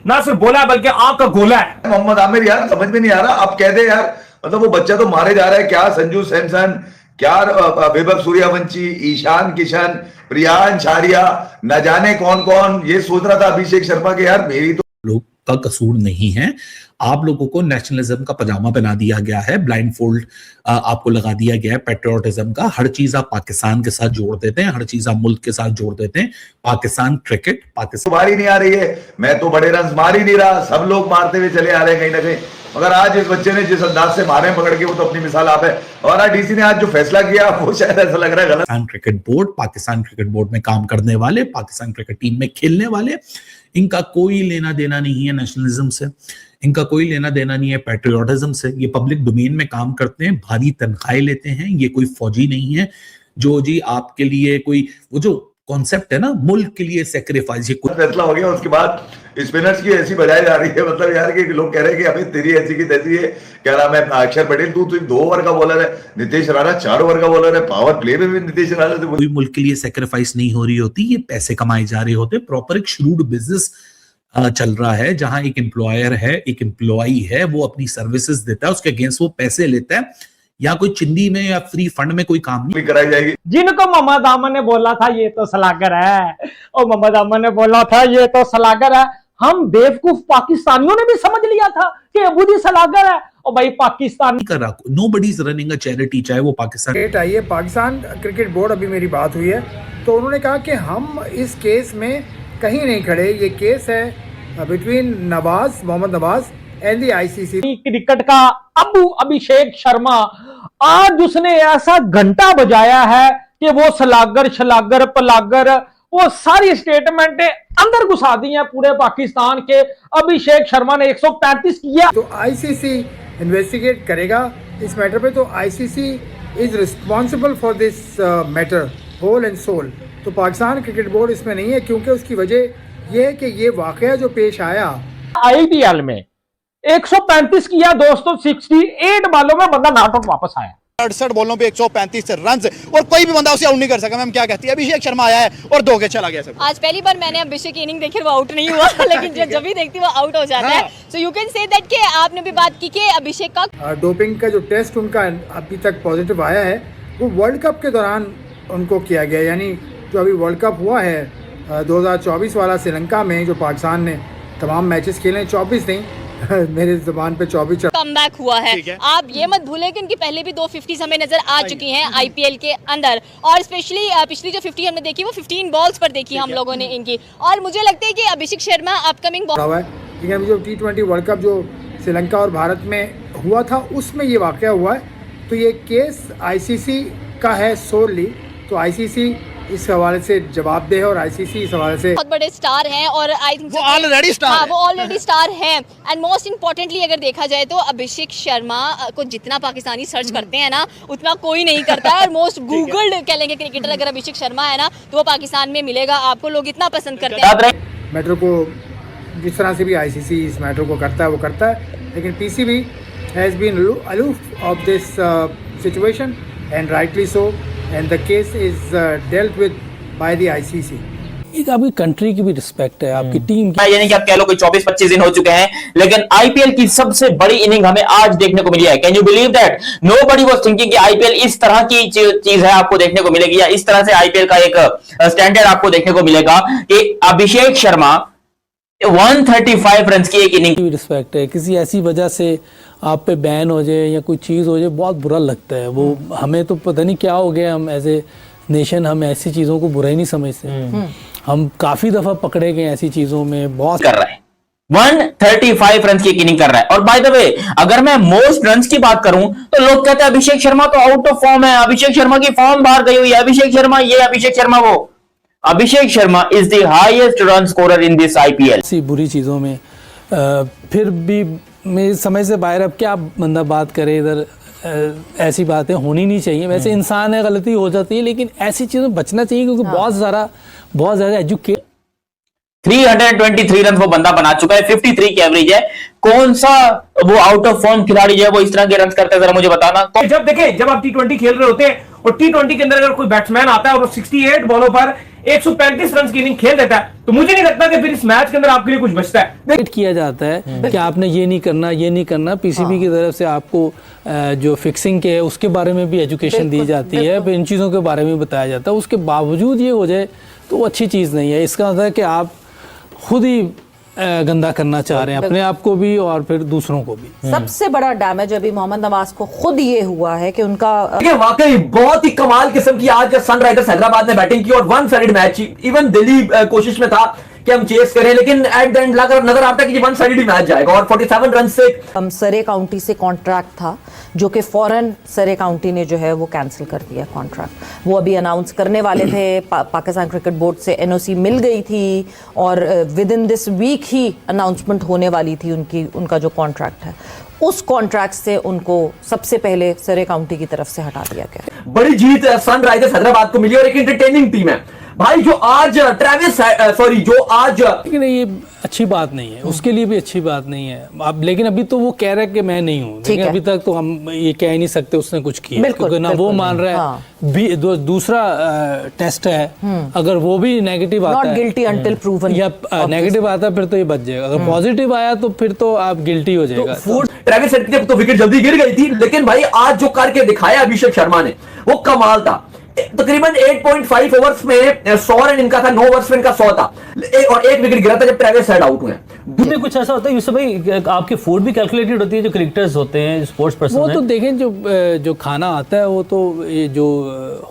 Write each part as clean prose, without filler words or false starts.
ना सिर्फ बोला है बल्कि आंख का गोला है। मोहम्मद आमिर यार समझ में नहीं आ रहा, आप कह दे यार, मतलब वो बच्चा तो मारे जा रहा है, क्या संजू सैमसन, क्या वैभव सूर्यवंशी, ईशान किशन, प्रियांश छारिया, न जाने कौन कौन, ये सोच रहा था अभिषेक शर्मा के यार मेरी तो लोग का कसूर नहीं है। आप लोगों को नेशनलिज्म का पजामा पहना दिया गया है, ब्लाइंड फोल्ड आपको लगा दिया गया है पेट्रियोटिज्म का। हर चीज आप पाकिस्तान के साथ जोड़ देते हैं, हर चीज आप मुल्क के साथ जोड़ देते हैं। पाकिस्तान क्रिकेट, पाकिस्तान मारी नहीं आ रही है, मैं तो बड़े रन मार ही नहीं रहा, सब लोग मारते हुए चले आ रहे हैं कहीं ना कहीं। मगर आज इस बच्चे ने जिस अंदाज से मारे पकड़ के, वो तो अपनी मिसाल आप है। और आज डीसी ने आज जो फैसला किया वो शायद ऐसा लग रहा है गलत। Pakistan cricket board, Pakistan cricket board में काम करने वाले, पाकिस्तान क्रिकेट टीम में खेलने वाले, इनका कोई लेना देना नहीं है नेशनलिज्म से, इनका कोई लेना देना नहीं है पैट्रियोटिज्म से। ये पब्लिक डोमेन में काम करते हैं, भारी तनख्वाहें लेते हैं। ये कोई फौजी नहीं है जो जी आपके लिए कोई वो जो कॉन्सेप्ट है ना मुल्क के लिए सेक्रीफाइस, ये फैसला हो गया। उसके बाद स्पिनर्स की ऐसी बजाई जा रही है, मतलब यार कि लोग कह रहे हैं कि अभी तेरी ऐसी की तैसी है। क्या नाम है, अक्षर पटेल तू 2 ओवर का बॉलर है, नितीश राणा 4 ओवर का बॉलर है, पावर प्ले में भी नितीश राणा से कोई मुल्क के लिए सेक्रीफाइस नहीं हो रही होती। ये पैसे कमाए जा रहे होते, प्रॉपर एक श्रूड बिजनेस चल रहा है जहां एक एम्प्लॉयर है, एक एम्प्लॉई है, वो अपनी सर्विसेज देता है, उसके अगेंस्ट वो पैसे लेता है। या कोई चिंदी में या फ्री फंड में कोई काम नहीं कराई जाएगी। जिनको मोहम्मद आमन ने बोला था ये तो सलागर है, और मोहम्मद आमन ने बोला था ये तो सलागर है, हम बेवकूफ पाकिस्तानियों ने भी समझ लिया था कि अबू जी सलागर है। और भाई पाकिस्तान कर रहा, nobody is running a charity, चाहे वो पाकिस्तान आई है। पाकिस्तान क्रिकेट बोर्ड, अभी मेरी बात हुई है तो उन्होंने कहा कि हम इस केस में कहीं नहीं खड़े। ये केस है between Nawaz, Mohammad Nawaz and the ICC. Cricket का अबू अभिषेक शर्मा, आज उसने ऐसा घंटा बजाया है कि वो सलागर छलागर पलागर वो सारी स्टेटमेंटें अंदर घुसा दी हैं पूरे पाकिस्तान के। अभिषेक शर्मा ने 135 किया। तो आईसीसी इन्वेस्टिगेट करेगा इस मैटर पे, तो ICC is responsible for this matter whole and sole. तो पाकिस्तान क्रिकेट बोर्ड इसमें नहीं है, क्योंकि उसकी वजह यह है कि ये वाकया जो पेश आया आईपीएल में 135 किया दोस्तों, 68 बॉलों में बंदा नॉट आउट वापस आया। 68 बॉलों पे 135 रन और कोई भी बंदा उसे आउट नहीं कर सका। मैम क्या कहती है, अभिषेक शर्मा आया है और 2 के चला गया सब। आज पहली बार मैंने अभिषेक की इनिंग देखी, वो आउट नहीं हुआ लेकिन जब भी देखती वो आउट हो जाता है। So you can say that कि आपने भी बात की कि अभिषेक का डोपिंग का जो टेस्ट उनका अभी तक पॉजिटिव आया है वो वर्ल्ड कप के दौरान उनको किया गया। यानी जो अभी वर्ल्ड कप हुआ है 2024 वाला श्रीलंका में, जो पाकिस्तान ने तमाम मैचेस खेले, 24 नहीं मेरे जुबान पे 24 कमबैक हुआ है। आप ये मत भूलें कि इनकी पहले भी 2 50 हमें नजर आ चुकी हैं आईपीएल के अंदर, और स्पेशली पिछली जो 50 हमने देखी वो 15 बॉल्स पर देखी हम लोगों ने इनकी। और मुझे लगता है कि अभिषेक शर्मा अपकमिंग हुआ है। लेकिन अभी जो T20 वर्ल्ड कप जो श्रीलंका और भारत में हुआ था उसमें ये वाकया हुआ है। तो ये केस आईसीसी का है सोलली, तो आईसीसी इस हवाले से जवाब दे, और आईसीसी इस हवाले से बहुत बड़े स्टार हैं और आई थिंक वो ऑलरेडी स्टार हाँ, वो ऑलरेडी स्टार हैं। एंड मोस्ट इम्पोर्टेंटली अगर देखा जाए तो अभिषेक शर्मा को जितना पाकिस्तानी सर्च करते हैं ना उतना कोई नहीं करता है, और मोस्ट गूगल्ड कह लेंगे क्रिकेटर अगर अभिषेक शर्मा है ना तो वो पाकिस्तान में मिलेगा आपको, लोग इतना पसंद करते हैं। मैटर को जिस तरह से भी आईसीसी इस मैटर को करता है वो करता है, लेकिन PCB has been aloof of this situation and rightly so, and the case is dealt with by the ICC. एक आपकी कंट्री की भी रिस्पेक्ट है, आपकी टीम की। यानी कि आप कह लो कोई 24-25 दिन हो चुके हैं, लेकिन आईपीएल की सबसे बड़ी इनिंग हमें आज देखने को मिली है। Can you believe that nobody was thinking कि आईपीएल इस तरह की चीज है आपको देखने को मिलेगी, या इस तरह से आईपीएल का एक स्टैंडर्ड आपको देखने को मिलेगा कि अभिषेक शर्मा 135 रन की एक इनिंग की रिस्पेक्ट है। किसी ऐसी वजह से आप पे बैन हो जाए या कोई चीज़ हो जाए, बहुत बुरा लगता है वो। हमें तो पता नहीं क्या हो गया, हम एज ए नेशन हम ऐसी चीज़ों को बुरा ही नहीं समझते। हम काफ़ी दफ़ा पकड़े गए ऐसी चीज़ों में, बहुत कर रहा है। 135 रन की एक इनिंग कर रहा है। और बाय द वे अगर मैं मोस्ट रन की बात करूं तो लोग कहते हैं अभिषेक शर्मा तो आउट ऑफ फॉर्म है, अभिषेक शर्मा की फॉर्म बाहर गई हुई है, अभिषेक शर्मा ये, अभिषेक शर्मा वो। Abhishek Sharma is the highest run scorer in this IPL. ऐसी बुरी चीज़ों में फिर भी मेरी समझ से बाहर, अब क्या बंदा बात करे इधर, ऐसी बातें होनी नहीं चाहिए। वैसे इंसान है, गलती हो जाती है, लेकिन ऐसी चीज़ों में बचना चाहिए, क्योंकि बहुत ज़्यादा एजुकेट 323 रन वो बंदा बना चुका है, 53 की एवरेज है। कौन सा वो आउट ऑफ फॉर्म खिलाड़ी जो है वो इस तरह के रन करता है, जरा मुझे बताना। जब देखें, जब आप टी20 खेल रहे होते हैं और टी20 के अंदर अगर कोई बैट्समैन आता है और 68 बॉलों पर 135 रन की इनिंग खेल देता है, तो मुझे नहीं लगता कि फिर इस मैच के अंदर आपके लिए कुछ बचता है। वेट किया जाता है कि आपने ये नहीं करना, ये नहीं करना। पीसीबी की तरफ से आपको जो फिक्सिंग के है उसके बारे में भी एजुकेशन दी जाती है, फिर इन चीज़ों के बारे में बताया जाता है। उसके बावजूद ये हो जाए तो वो अच्छी चीज़ नहीं है। इसका मतलब है कि आप खुद ही गंदा करना चाह रहे हैं, अपने आप को भी और फिर दूसरों को भी। सबसे बड़ा डैमेज अभी मोहम्मद नवाज को खुद ये हुआ है कि उनका वाकई बहुत ही कमाल किस्म की आज सनराइजर्स हैदराबाद ने बैटिंग की और 1-साइडेड मैच। इवन दिल्ली कोशिश में था कि हम चेस करें, लेकिन एट द एंड नजर आता है कि 1-साइडेड मैच जाएगा और 47 रन से सरे काउंटी से कॉन्ट्रैक्ट था, जो कि फौरन सरे काउंटी ने जो है वो कैंसिल कर दिया कॉन्ट्रैक्ट। वो अभी अनाउंस करने वाले थे, पाकिस्तान क्रिकेट बोर्ड से एनओसी मिल गई थी और विद इन दिस वीक ही अनाउंसमेंट होने वाली थी उनका जो कॉन्ट्रैक्ट है। उस कॉन्ट्रैक्ट से उनको सबसे पहले सरे काउंटी की तरफ से हटा दिया गया। बड़ी जीत सनराइजर्स हैदराबाद को मिली और एक एंटरटेनिंग टीम है भाई जो आज लेकिन ये अच्छी बात नहीं है, उसके लिए भी अच्छी बात नहीं है। अब लेकिन अभी तो वो कह रहा है कि मैं नहीं हूँ, लेकिन अभी तक तो हम ये कह ही नहीं सकते उसने कुछ किया, क्योंकि ना वो मान रहा है। दूसरा टेस्ट है, अगर वो भी नेगेटिव आता है, गिल्टी अंटिल प्रूवन, या नेगेटिव आता है फिर तो ये बच जाएगा। अगर पॉजिटिव आया तो फिर तो आप गिल्टी हो जाएगा। ट्रेविस हेड की तो विकेट जल्दी गिर गई थी, लेकिन भाई आज जो करके दिखाया अभिषेक शर्मा ने वो कमाल था। तकरीबन 8.5 ओवर्स में 100 रन इनका था, 9 ओवर्स में इनका 100 था और एक विकेट गिरा था जब ट्रेविस हेड आउट हुए। में कुछ ऐसा होता है यूसुफ भाई, आपकी फूड भी कैलकुलेटेड होती है, जो क्रिकेटर्स होते हैं, स्पोर्ट्स पर्सन वो तो देखें जो खाना आता है वो तो ये जो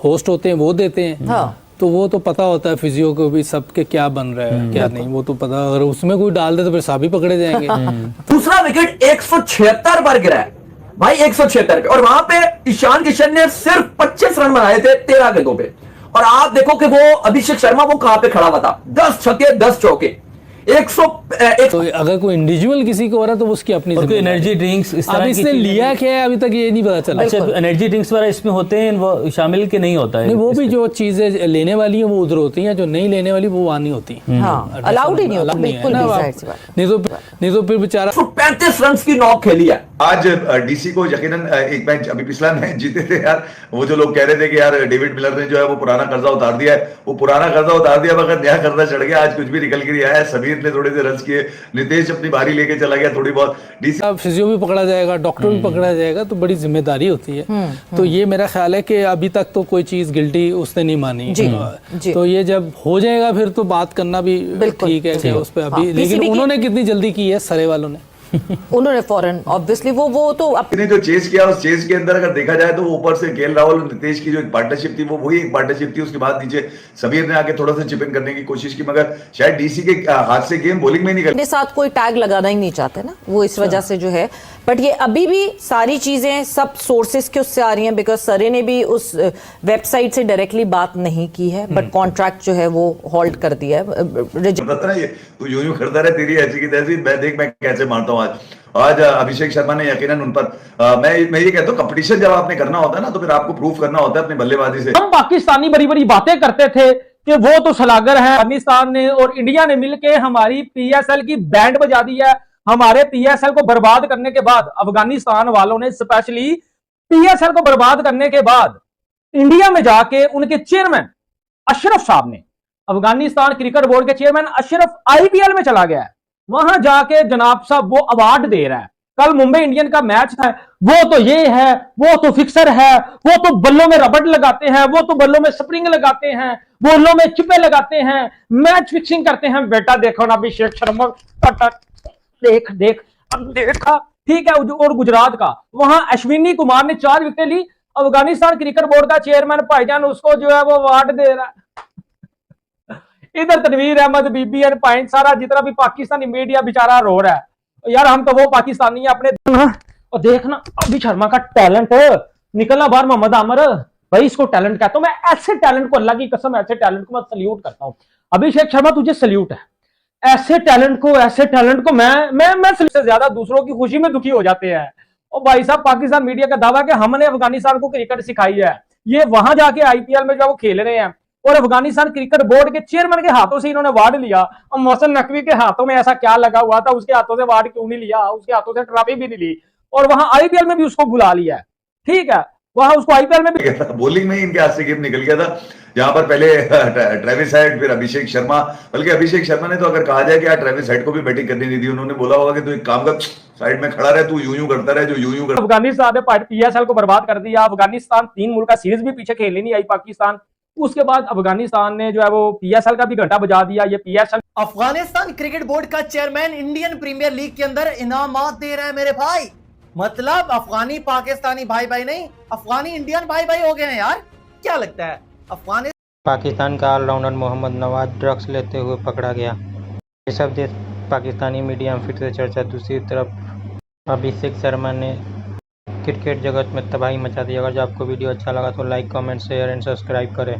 होस्ट होते हैं वो देते हैं। हाँ। तो वो तो पता होता है फिजियो को भी सबके क्या बन रहा है क्या नहीं, वो तो पता। अगर उसमें कोई डाल दे तो फिर साहब ही पकड़े जाएंगे। दूसरा विकेट 176 पर गिरा है भाई, 176 पे, और वहां पे ईशान किशन ने सिर्फ 25 रन बनाए थे 13 गेंदों पे। और आप देखो कि वो अभिषेक शर्मा वो कहां पे खड़ा हुआ था, 10 छक्के 10 चौके। तो अगर कोई इंडिविजुअल किसी को हो रहा है तो उसकी अपनी एनर्जी ड्रिंक्स इस तरह इसने लिया क्या है अभी तक ये नहीं पता चला। अच्छा, एनर्जी ड्रिंक्स वगैरह इसमें होते हैं, वो शामिल के नहीं होता है? नहीं, वो भी जो चीजें लेने वाली हैं वो उधर होती हैं, जो नहीं लेने वाली वो वहां नहीं होती। अलाउड ही नहीं होता बिल्कुल भी। नहीं तो फिर बेचारा 35 रन की नॉक खेली है आज डीसी को। यकीनन एक मैच अभी पिछला मैच जीते थे यार, वो जो लोग कह रहे थे कि यार डेविड मिलर ने जो है वो पुराना कर्जा उतार दिया है, वो पुराना कर्जा उतार दिया मगर नया कर्जा चढ़ गया। आज कुछ भी निकल के नहीं आया। समीर ने थोड़े से रन किए, नितेश अपनी बारी लेके चला गया थोड़ी बहुत। डीसी फिजियो भी पकड़ा जाएगा, डॉक्टर भी पकड़ा जाएगा, तो बड़ी जिम्मेदारी होती है। तो ये मेरा ख्याल है कि अभी तक तो कोई चीज गिल्टी उसने नहीं मानी। तो ये जब हो जाएगा फिर तो बात करना भी ठीक है उस पर अभी। लेकिन उन्होंने कितनी जल्दी की है सरे वालों ने उन्होंने फौरन ऑब्वियसली वो तो अपने जो चेस किया उस चेस के अंदर अगर देखा जाए तो ऊपर से केएल राहुल और नितेश की जो एक पार्टनरशिप थी वो वही एक पार्टनरशिप थी। उसके बाद नीचे समीर ने आके थोड़ा सा चिप इन करने की कोशिश की, मगर शायद डीसी के हाथ से गेम बॉलिंग में नहीं अपने साथ कोई टैग लगाना ही नहीं चाहते ना वो, इस वजह से जो है। बट ये अभी भी सारी चीजें सब सोर्सेस के उससे आ रही हैं, बिकॉज सरे ने भी उस वेबसाइट से डायरेक्टली बात नहीं की है, बट कॉन्ट्रैक्ट जो है वो होल्ड कर दिया है। ये तू यूं करता रहे, तेरी ऐसी की तैसी, मैं देख मैं कैसे मारता हूँ। आज अभिषेक शर्मा ने यकीनन उन पर मैं ये कहता हूँ कंपटीशन जब आपने करना होता है ना तो फिर आपको प्रूफ करना होता है अपनी बल्लेबाजी से। हम पाकिस्तानी बड़ी बड़ी बातें करते थे कि वो तो सलागर है, अफगानिस्तान ने और इंडिया ने मिलकर हमारी पीएसएल की बैंड बजा दी है। हमारे पीएसएल को बर्बाद करने के बाद अफगानिस्तान वालों ने स्पेशली पीएसएल को बर्बाद करने के बाद इंडिया में जाके उनके चेयरमैन अशरफ साहब ने, अफगानिस्तान क्रिकेट बोर्ड के चेयरमैन अशरफ आईपीएल में चला गया है, वहां जाके जनाब साहब वो अवार्ड दे रहा है। कल मुंबई इंडियन का मैच था, वो तो ये है, वो तो फिक्सर है, वो तो बल्लों में रबड़ लगाते हैं, वो तो बल्लों में स्प्रिंग लगाते हैं, बॉलों में चिपे लगाते हैं, मैच फिक्सिंग करते हैं। बेटा देखो ना अभिषेक शर्मा, देख अब देखा ठीक है। और गुजरात का वहां अश्विनी कुमार ने 4 विकेट ली, अफगानिस्तान क्रिकेट बोर्ड का चेयरमैन भाईजान उसको जो है वो अवार्ड दे रहा है। इधर तनवीर अहमद, बीबीएन पॉइंट, सारा जितना भी पाकिस्तानी मीडिया बेचारा रो रहा है यार, हम तो वो पाकिस्तानी अपने। और देखना अभी शर्मा का टैलेंट निकलना बाहर, मोहम्मद आमर भाई इसको टैलेंट कहता हूं मैं। ऐसे टैलेंट को, अल्लाह की कसम, ऐसे टैलेंट को मैं सल्यूट करता हूं। अभिषेक शर्मा तुझे सल्यूट है, ऐसे टैलेंट को मैं से ज्यादा दूसरों की खुशी में दुखी हो जाते हैं। और भाई साहब पाकिस्तान मीडिया का दावा कि हमने अफगानिस्तान को क्रिकेट सिखाई है, ये वहां जाके आईपीएल में जो वो खेल रहे हैं, और अफगानिस्तान क्रिकेट बोर्ड के चेयरमैन के हाथों से इन्होंने अवार्ड लिया। और मोहसिन नकवी के हाथों में ऐसा क्या लगा हुआ था, उसके हाथों से अवार्ड क्यों नहीं लिया, उसके हाथों से ट्रॉफी भी नहीं ली, और वहां आईपीएल में भी उसको बुला लिया है। ठीक है, वहां उसको आईपीएल में भी बॉलिंग में ही इनके हाथ से गेम निकल गया था, जहां पर पहले ट्रेविस हेड, फिर अभिषेक शर्मा। बल्कि अभिषेक शर्मा ने तो अगर कहा जाए कि यार ट्रेविस हेड को भी बैटिंग करनी नहीं दी, उन्होंने बोला होगा कि तू एक काम कर, साइड में खड़ा रहे, तू यूं करता रहे जो यूं कर। अफगानिस्तान ने पीएसएल को बर्बाद कर दिया। अफगानिस्तान 3 मुल्क का सीरीज भी पीछे खेलने नहीं आई पाकिस्तान। उसके बाद अफगानिस्तान ने जो है वो पीएसएल का भी घंटा बजा दिया। ये पीएसएल अफगानिस्तान क्रिकेट बोर्ड का चेयरमैन इंडियन प्रीमियर लीग के अंदर इनामात दे रहा है मेरे भाई। मतलब अफगानी पाकिस्तानी भाई भाई नहीं, अफगानी इंडियन भाई भाई हो गए हैं यार। क्या लगता है अफगानिस्तान पाकिस्तान का ऑलराउंडर मोहम्मद नवाज ड्रग्स लेते हुए पकड़ा गया। ये सब देश पाकिस्तानी मीडिया में फिर से चर्चा। दूसरी तरफ अभिषेक शर्मा ने क्रिकेट जगत में तबाही मचा दी। अगर जो आपको वीडियो अच्छा लगा तो like, comment, share and subscribe करें।